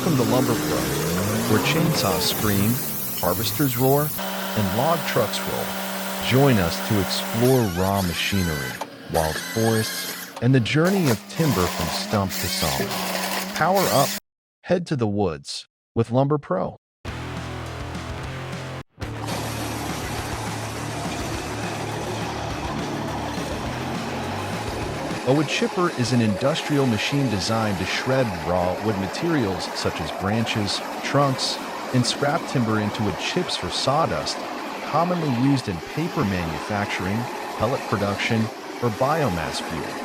Welcome to lumberpro, where chainsaws scream, harvesters roar, and log trucks roll. Join us to explore raw machinery, wild forests, and the journey of timber from stump to sawmill. Power up, head to the woods with lumberpro. A wood chipper is an industrial machine designed to shred raw wood materials such as branches, trunks, and scrap timber into wood chips for sawdust, commonly used in paper manufacturing, pellet production, or biomass fuel.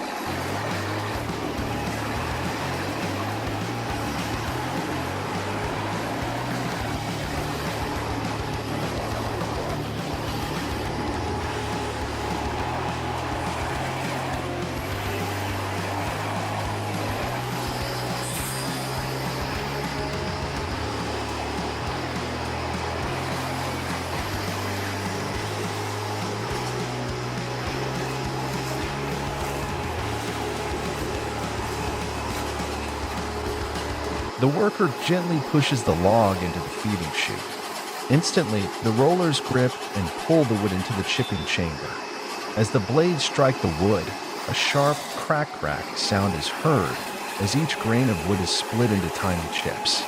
The worker gently pushes the log into the feeding chute. Instantly, the rollers grip and pull the wood into the chipping chamber. As the blades strike the wood, a sharp crack sound is heard as each grain of wood is split into tiny chips.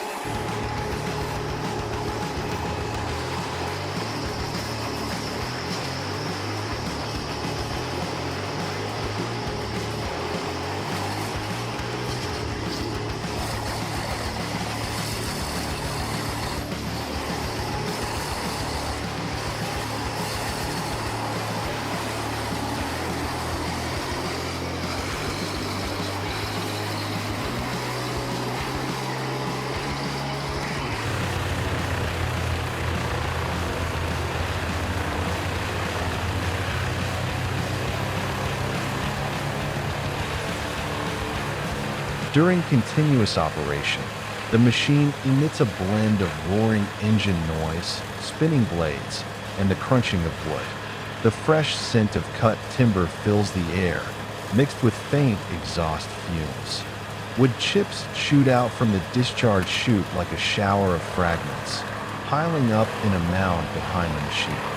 During continuous operation, the machine emits a blend of roaring engine noise, spinning blades, and the crunching of wood. The fresh scent of cut timber fills the air, mixed with faint exhaust fumes. Wood chips shoot out from the discharge chute like a shower of fragments, piling up in a mound behind the machine.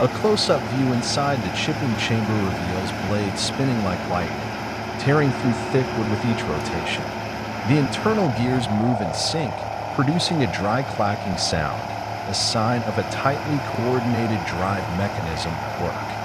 A close-up view inside the chipping chamber reveals blades spinning like lightning, tearing through thick wood with each rotation. The internal gears move in sync, producing a dry clacking sound, a sign of a tightly coordinated drive mechanism at work.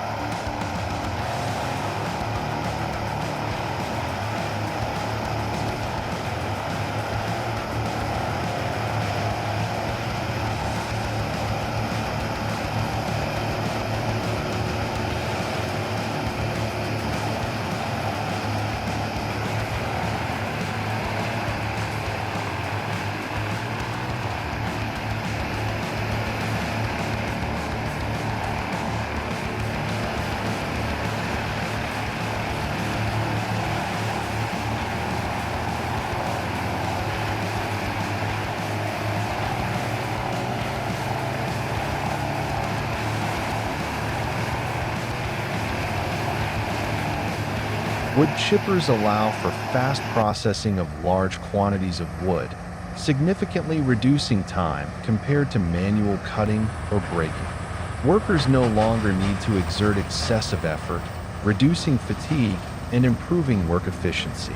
Wood chippers allow for fast processing of large quantities of wood, significantly reducing time compared to manual cutting or breaking. Workers no longer need to exert excessive effort, reducing fatigue and improving work efficiency.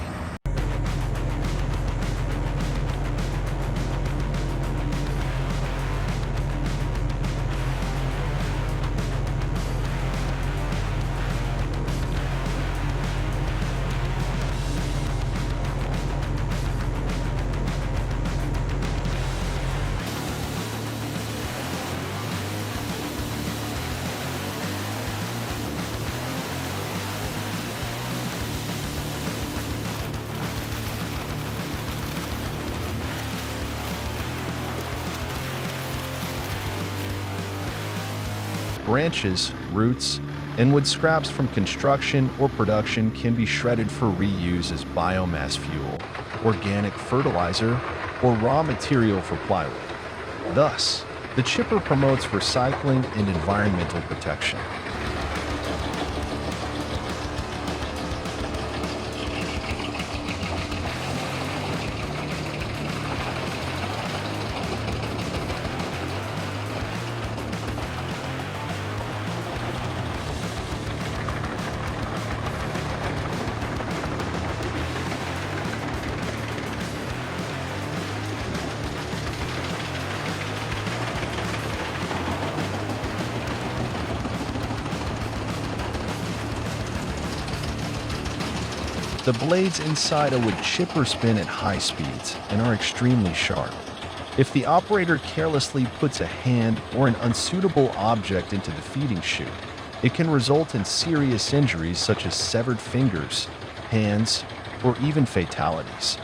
Branches, roots, and wood scraps from construction or production can be shredded for reuse as biomass fuel, organic fertilizer, or raw material for plywood. Thus, the chipper promotes recycling and environmental protection. The blades inside a wood chipper spin at high speeds and are extremely sharp. If the operator carelessly puts a hand or an unsuitable object into the feeding chute, it can result in serious injuries such as severed fingers, hands, or even fatalities.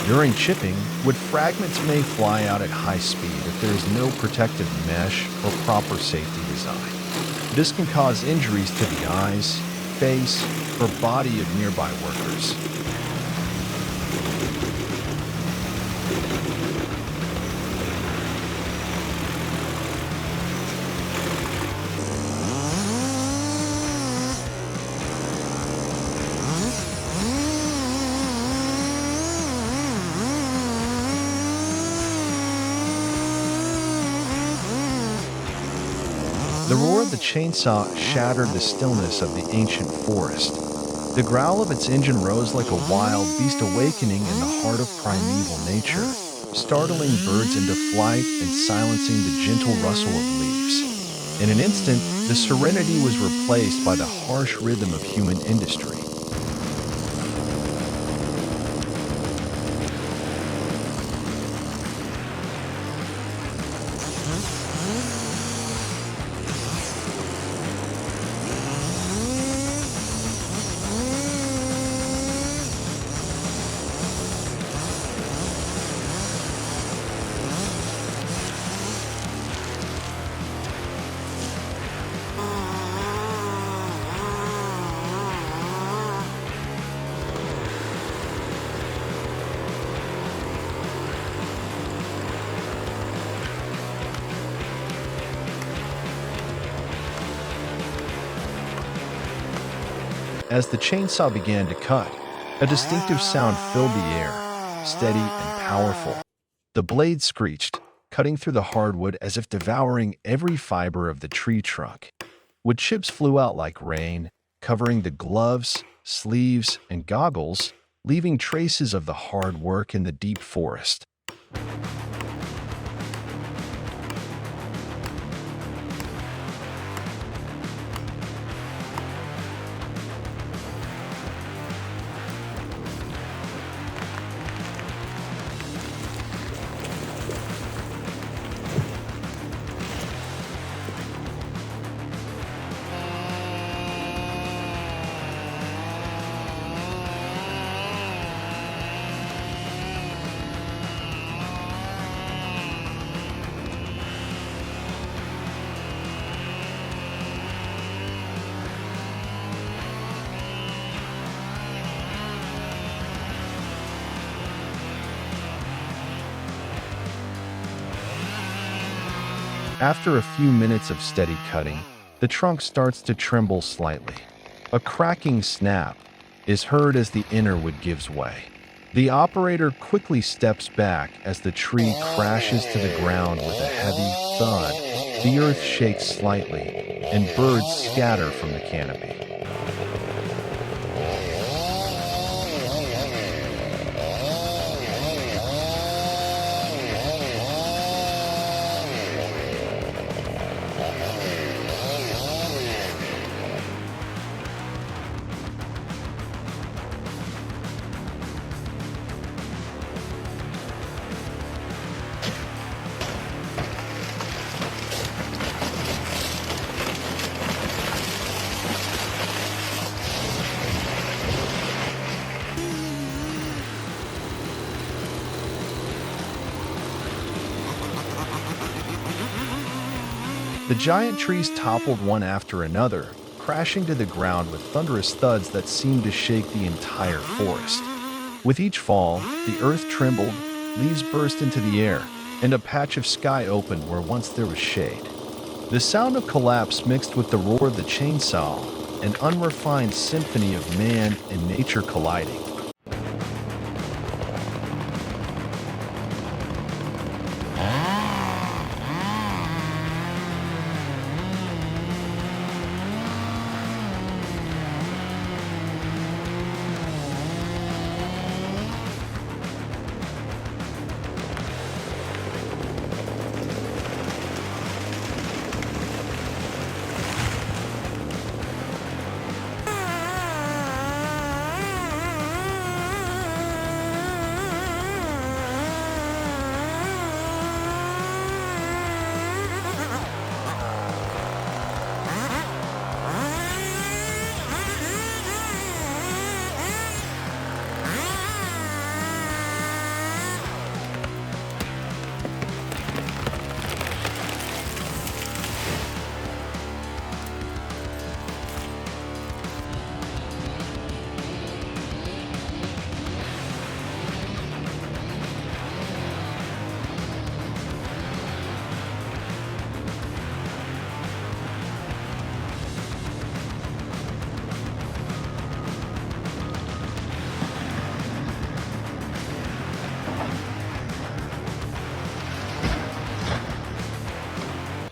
During chipping, wood fragments may fly out at high speed if there is no protective mesh or proper safety design. This can cause injuries to the eyes, face, or body of nearby workers. The roar of the chainsaw shattered the stillness of the ancient forest. The growl of its engine rose like a wild beast awakening in the heart of primeval nature, startling birds into flight and silencing the gentle rustle of leaves. In an instant, the serenity was replaced by the harsh rhythm of human industry. As the chainsaw began to cut, a distinctive sound filled the air, steady and powerful. The blade screeched, cutting through the hardwood as if devouring every fiber of the tree trunk. Wood chips flew out like rain, covering the gloves, sleeves, and goggles, leaving traces of the hard work in the deep forest. After a few minutes of steady cutting, the trunk starts to tremble slightly. A cracking snap is heard as the inner wood gives way. The operator quickly steps back as the tree crashes to the ground with a heavy thud. The earth shakes slightly, and birds scatter from the canopy. The giant trees toppled one after another, crashing to the ground with thunderous thuds that seemed to shake the entire forest. With each fall, the earth trembled, leaves burst into the air, and a patch of sky opened where once there was shade. The sound of collapse mixed with the roar of the chainsaw, an unrefined symphony of man and nature colliding.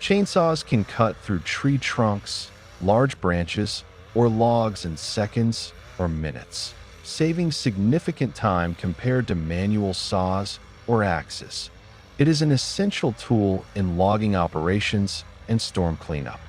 Chainsaws can cut through tree trunks, large branches, or logs in seconds or minutes, saving significant time compared to manual saws or axes. It is an essential tool in logging operations and storm cleanup.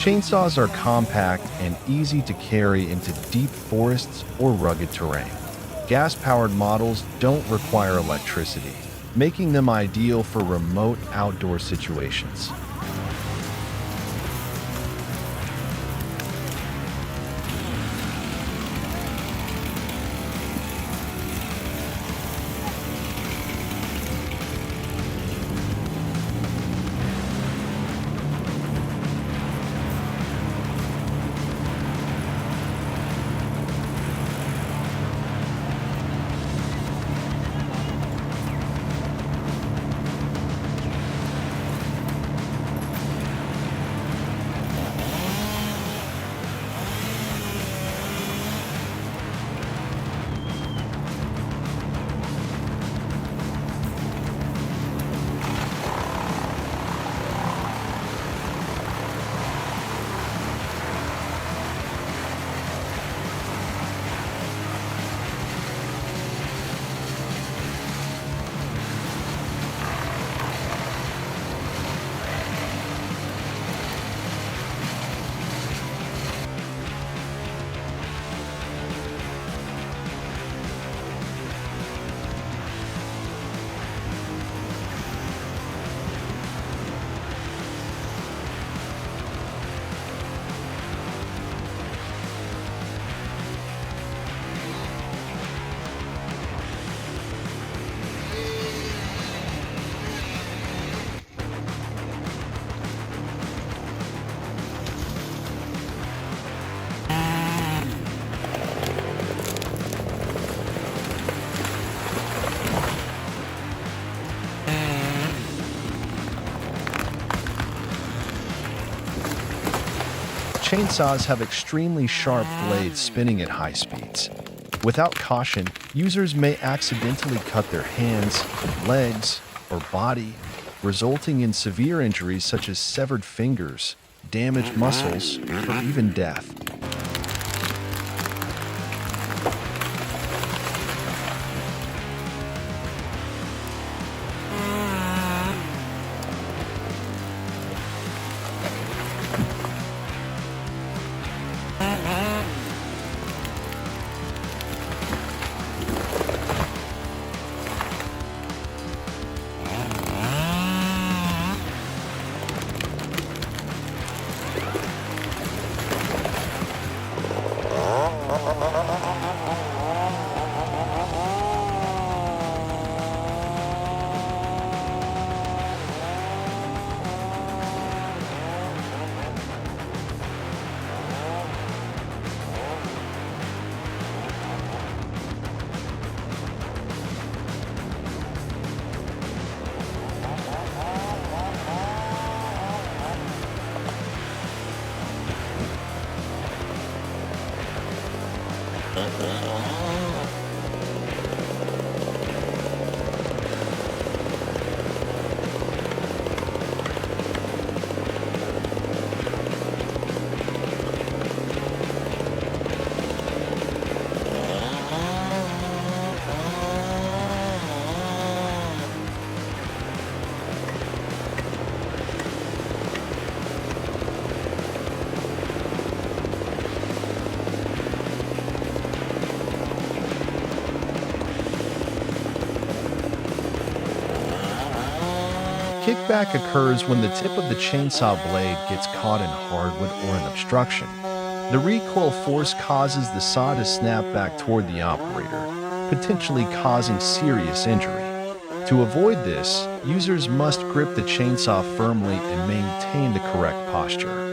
Chainsaws are compact and easy to carry into deep forests or rugged terrain. Gas-powered models don't require electricity, making them ideal for remote outdoor situations. Chainsaws have extremely sharp blades spinning at high speeds. Without caution, users may accidentally cut their hands, legs, or body, resulting in severe injuries such as severed fingers, damaged muscles, or even death. Kickback occurs when the tip of the chainsaw blade gets caught in hardwood or an obstruction. The recoil force causes the saw to snap back toward the operator, potentially causing serious injury. To avoid this, users must grip the chainsaw firmly and maintain the correct posture.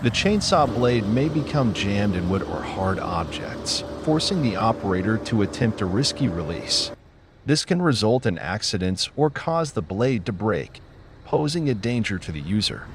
The chainsaw blade may become jammed in wood or hard objects, forcing the operator to attempt a risky release. This can result in accidents or cause the blade to break, posing a danger to the user.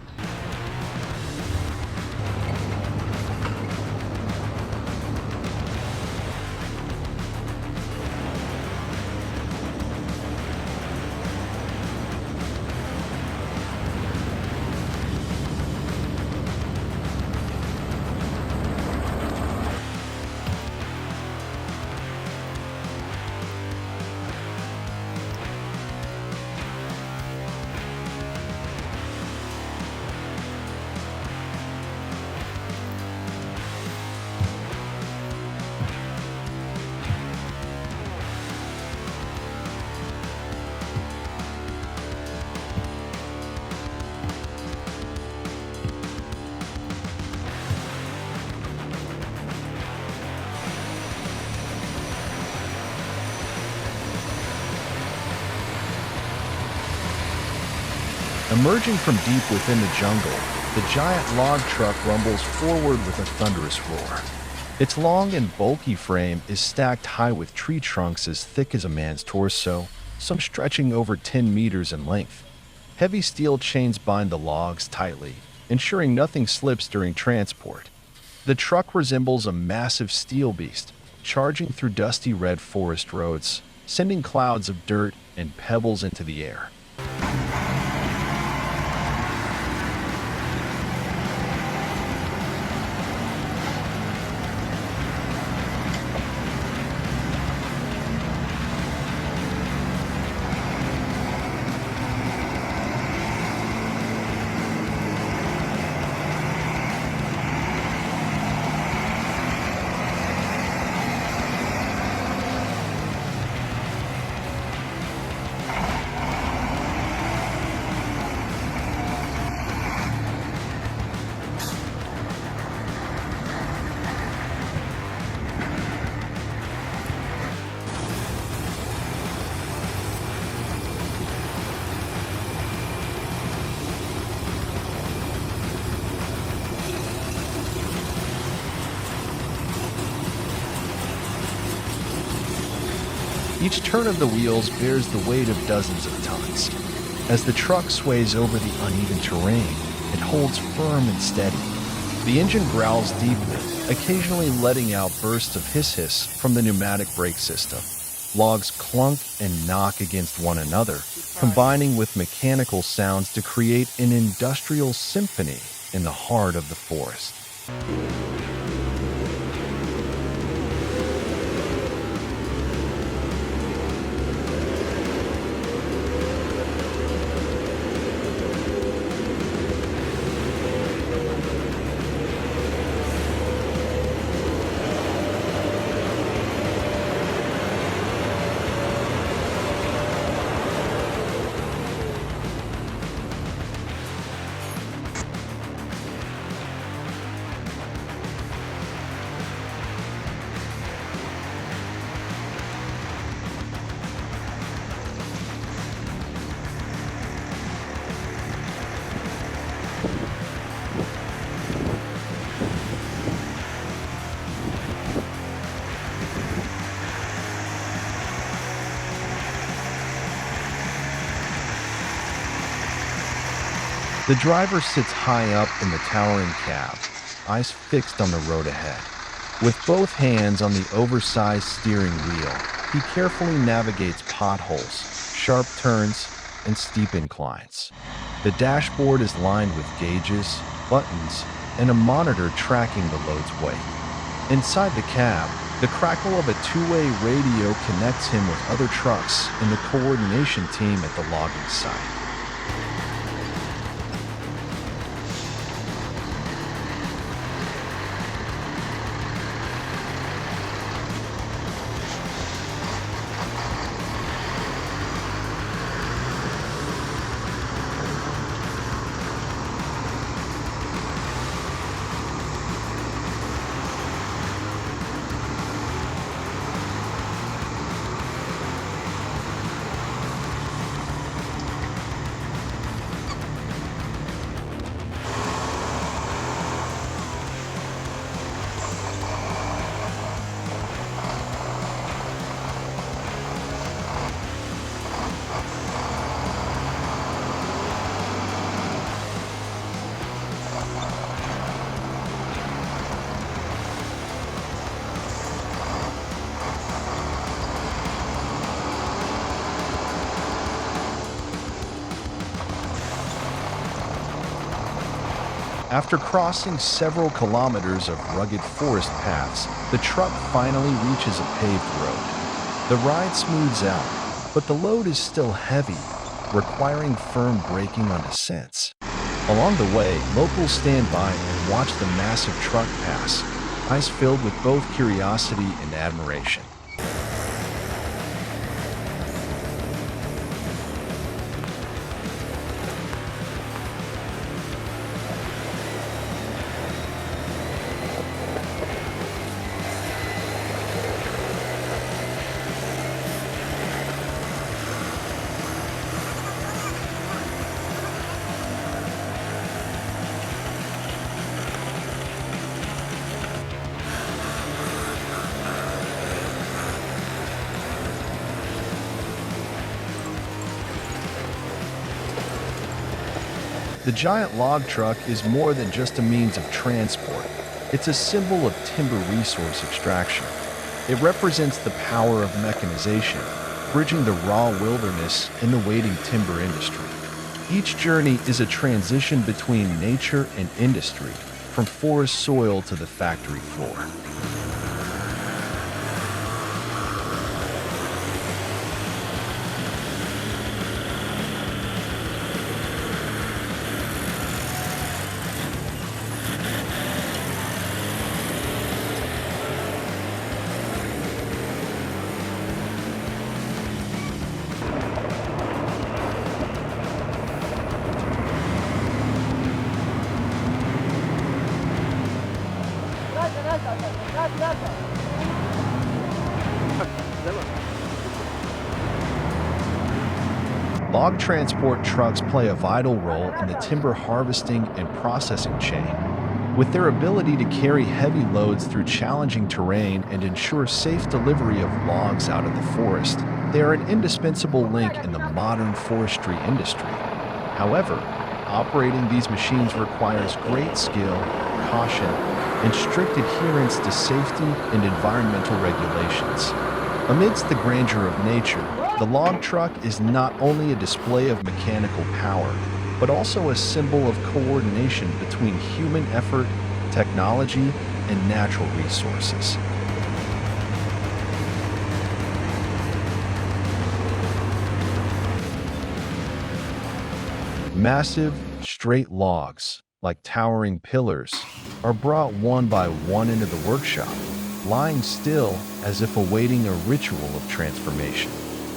Emerging from deep within the jungle, the giant log truck rumbles forward with a thunderous roar. Its long and bulky frame is stacked high with tree trunks as thick as a man's torso, some stretching over 10 meters in length. Heavy steel chains bind the logs tightly, ensuring nothing slips during transport. The truck resembles a massive steel beast, charging through dusty red forest roads, sending clouds of dirt and pebbles into the air. Each turn of the wheels bears the weight of dozens of tons. As the truck sways over the uneven terrain, it holds firm and steady. The engine growls deeply, occasionally letting out bursts of hiss-hiss from the pneumatic brake system. Logs clunk and knock against one another, combining with mechanical sounds to create an industrial symphony in the heart of the forest. The driver sits high up in the towering cab, eyes fixed on the road ahead. With both hands on the oversized steering wheel, he carefully navigates potholes, sharp turns, and steep inclines. The dashboard is lined with gauges, buttons, and a monitor tracking the load's weight. Inside the cab, the crackle of a two-way radio connects him with other trucks and the coordination team at the logging site. After crossing several kilometers of rugged forest paths, the truck finally reaches a paved road. The ride smooths out, but the load is still heavy, requiring firm braking on descents. Along the way, locals stand by and watch the massive truck pass, eyes filled with both curiosity and admiration. The giant log truck is more than just a means of transport. It's a symbol of timber resource extraction. It represents the power of mechanization, bridging the raw wilderness and the waiting timber industry. Each journey is a transition between nature and industry, from forest soil to the factory floor. Log transport trucks play a vital role in the timber harvesting and processing chain. With their ability to carry heavy loads through challenging terrain and ensure safe delivery of logs out of the forest, they are an indispensable link in the modern forestry industry. However, operating these machines requires great skill, caution, and strict adherence to safety and environmental regulations. Amidst the grandeur of nature, the log truck is not only a display of mechanical power, but also a symbol of coordination between human effort, technology, and natural resources. Massive, straight logs, like towering pillars, are brought one by one into the workshop, lying still as if awaiting a ritual of transformation.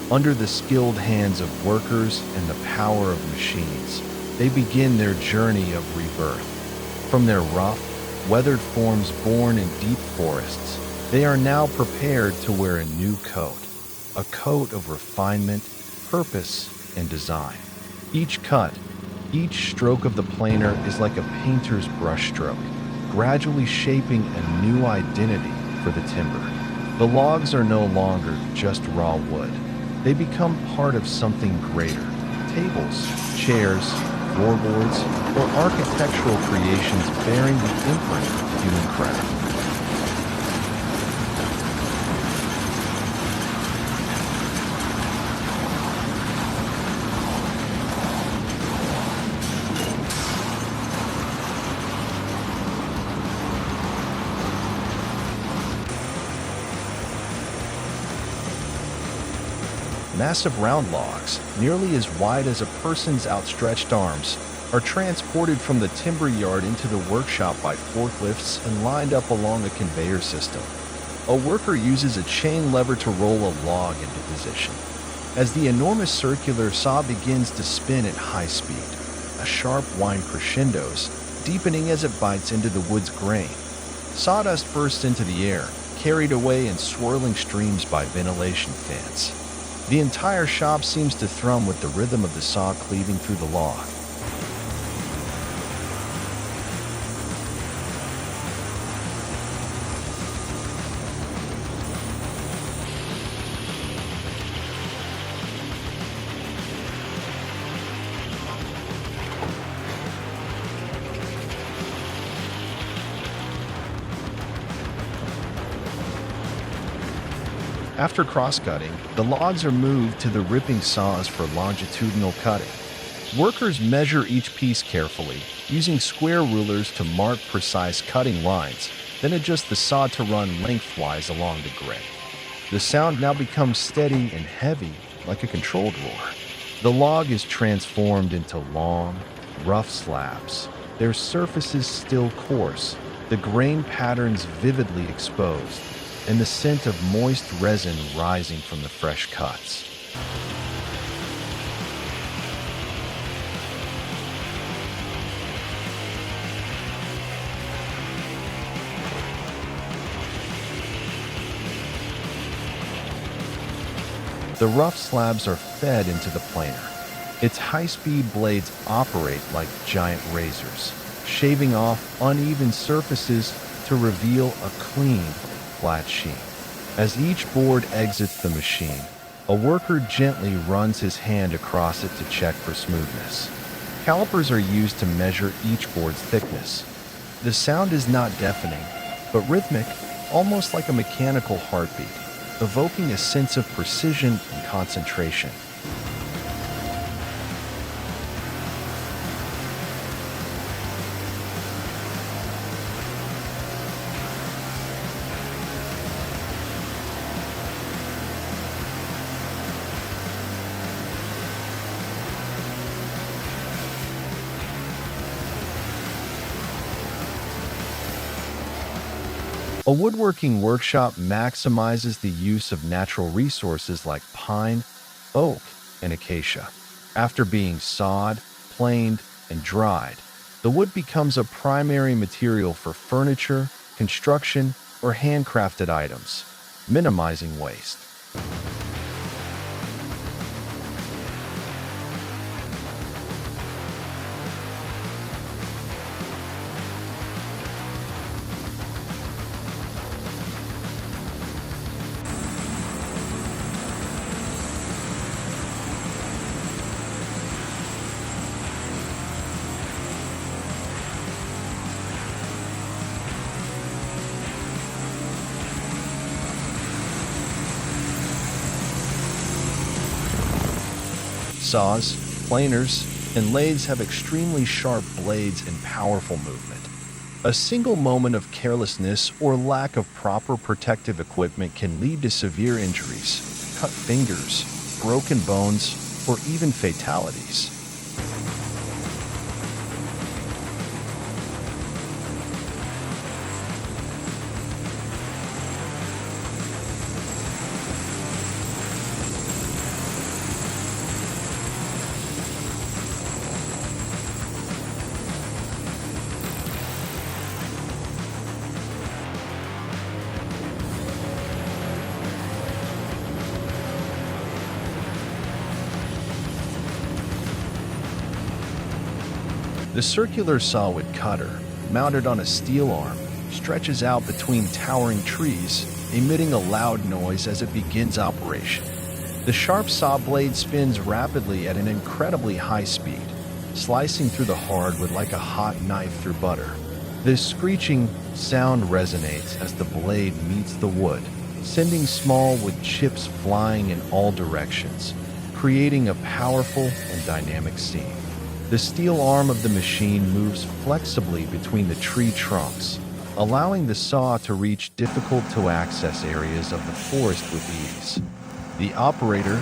Under the skilled hands of workers and the power of machines, they begin their journey of rebirth. From their rough, weathered forms born in deep forests, they are now prepared to wear a new coat, a coat of refinement, purpose, and design. Each cut, each stroke of the planer is like a painter's brushstroke, gradually shaping a new identity for the timber. The logs are no longer just raw wood. They become part of something greater. Tables, chairs, floorboards, or architectural creations bearing the imprint of human craft. Massive round logs, nearly as wide as a person's outstretched arms, are transported from the timber yard into the workshop by forklifts and lined up along a conveyor system. A worker uses a chain lever to roll a log into position. As the enormous circular saw begins to spin at high speed, a sharp whine crescendos, deepening as it bites into the wood's grain. Sawdust bursts into the air, carried away in swirling streams by ventilation fans. The entire shop seems to thrum with the rhythm of the saw cleaving through the log. After cross-cutting, the logs are moved to the ripping saws for longitudinal cutting. Workers measure each piece carefully, using square rulers to mark precise cutting lines, then adjust the saw to run lengthwise along the grit. The sound now becomes steady and heavy, like a controlled roar. The log is transformed into long, rough slabs, their surfaces still coarse, the grain patterns vividly exposed, and the scent of moist resin rising from the fresh cuts. The rough slabs are fed into the planer. Its high-speed blades operate like giant razors, shaving off uneven surfaces to reveal a clean, flat sheet. As each board exits the machine, a worker gently runs his hand across it to check for smoothness. Calipers are used to measure each board's thickness. The sound is not deafening, but rhythmic, almost like a mechanical heartbeat, evoking a sense of precision and concentration. A woodworking workshop maximizes the use of natural resources like pine, oak, and acacia. After being sawed, planed, and dried, the wood becomes a primary material for furniture, construction, or handcrafted items, minimizing waste. Saws, planers, and lathes have extremely sharp blades and powerful movement. A single moment of carelessness or lack of proper protective equipment can lead to severe injuries, cut fingers, broken bones, or even fatalities. The circular sawwood cutter, mounted on a steel arm, stretches out between towering trees, emitting a loud noise as it begins operation. The sharp saw blade spins rapidly at an incredibly high speed, slicing through the hardwood like a hot knife through butter. This screeching sound resonates as the blade meets the wood, sending small wood chips flying in all directions, creating a powerful and dynamic scene. The steel arm of the machine moves flexibly between the tree trunks, allowing the saw to reach difficult-to-access areas of the forest with ease. The operator,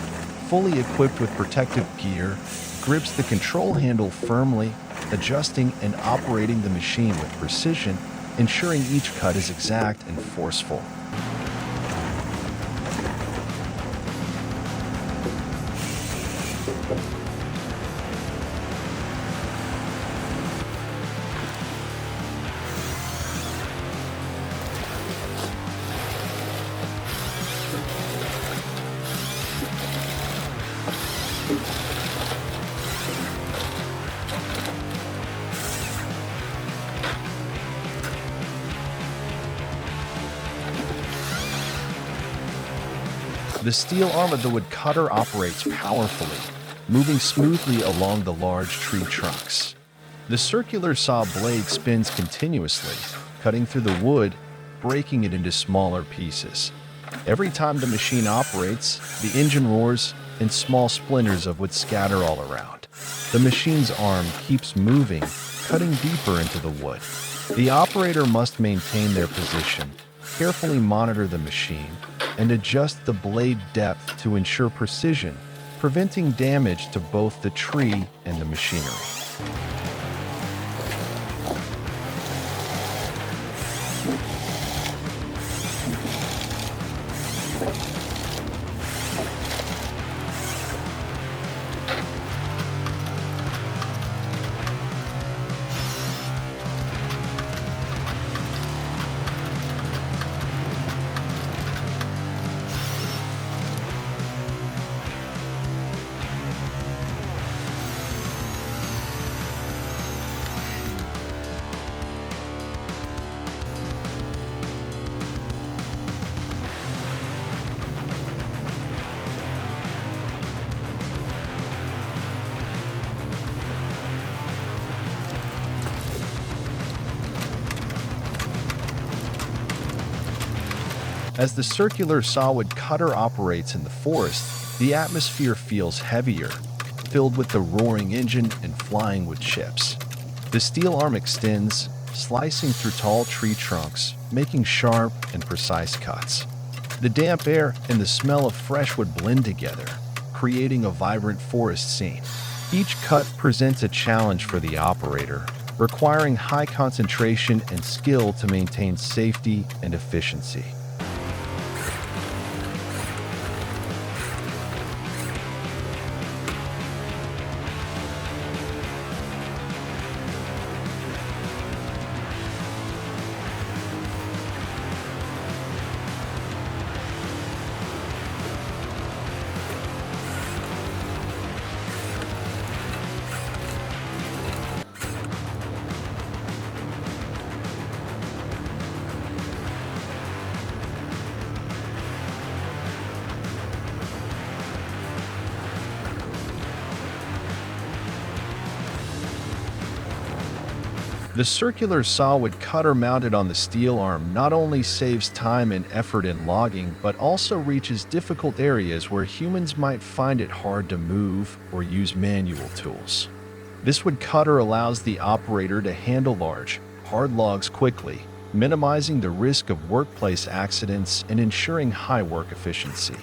fully equipped with protective gear, grips the control handle firmly, adjusting and operating the machine with precision, ensuring each cut is exact and forceful. The steel arm of the wood cutter operates powerfully, moving smoothly along the large tree trunks. The circular saw blade spins continuously, cutting through the wood, breaking it into smaller pieces. Every time the machine operates, the engine roars and small splinters of wood scatter all around. The machine's arm keeps moving, cutting deeper into the wood. The operator must maintain their position, carefully monitor the machine, and adjust the blade depth to ensure precision, preventing damage to both the tree and the machinery. As the circular sawwood cutter operates in the forest, the atmosphere feels heavier, filled with the roaring engine and flying wood chips. The steel arm extends, slicing through tall tree trunks, making sharp and precise cuts. The damp air and the smell of fresh wood blend together, creating a vibrant forest scene. Each cut presents a challenge for the operator, requiring high concentration and skill to maintain safety and efficiency. The circular sawwood cutter mounted on the steel arm not only saves time and effort in logging, but also reaches difficult areas where humans might find it hard to move or use manual tools. This wood cutter allows the operator to handle large, hard logs quickly, minimizing the risk of workplace accidents and ensuring high work efficiency.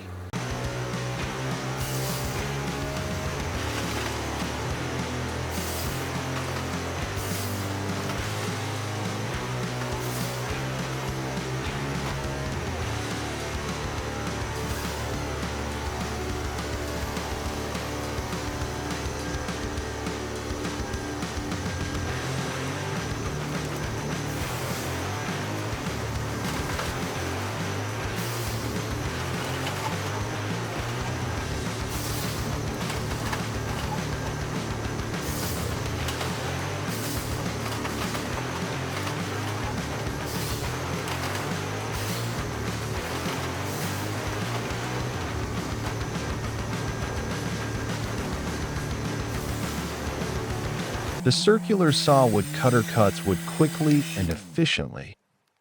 The circular sawwood cutter cuts wood quickly and efficiently,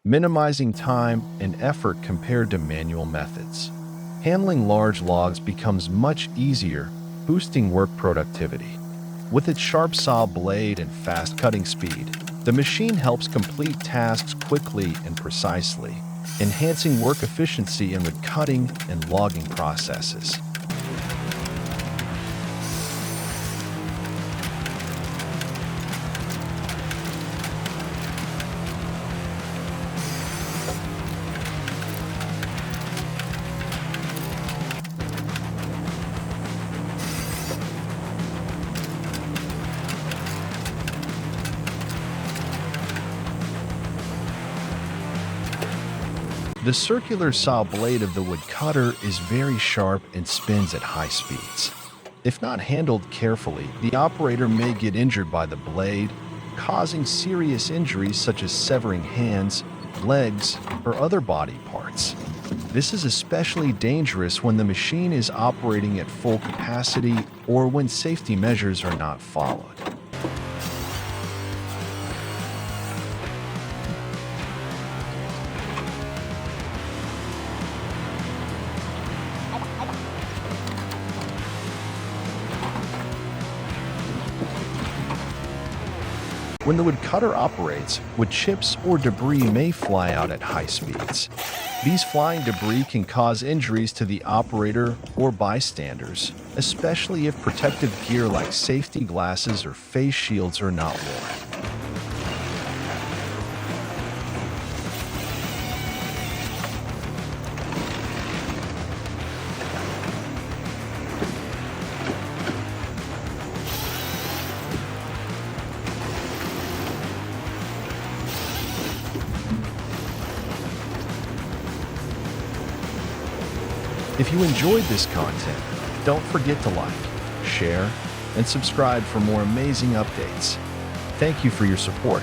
minimizing time and effort compared to manual methods. Handling large logs becomes much easier, boosting work productivity. With its sharp saw blade and fast cutting speed, the machine helps complete tasks quickly and precisely, enhancing work efficiency in wood cutting and logging processes. The circular saw blade of the wood cutter is very sharp and spins at high speeds. If not handled carefully, the operator may get injured by the blade, causing serious injuries such as severing hands, legs, or other body parts. This is especially dangerous when the machine is operating at full capacity or when safety measures are not followed. When the wood cutter operates, wood chips or debris may fly out at high speeds. These flying debris can cause injuries to the operator or bystanders, especially if protective gear like safety glasses or face shields are not worn. If you enjoyed this content, don't forget to like, share, and subscribe for more amazing updates. Thank you for your support.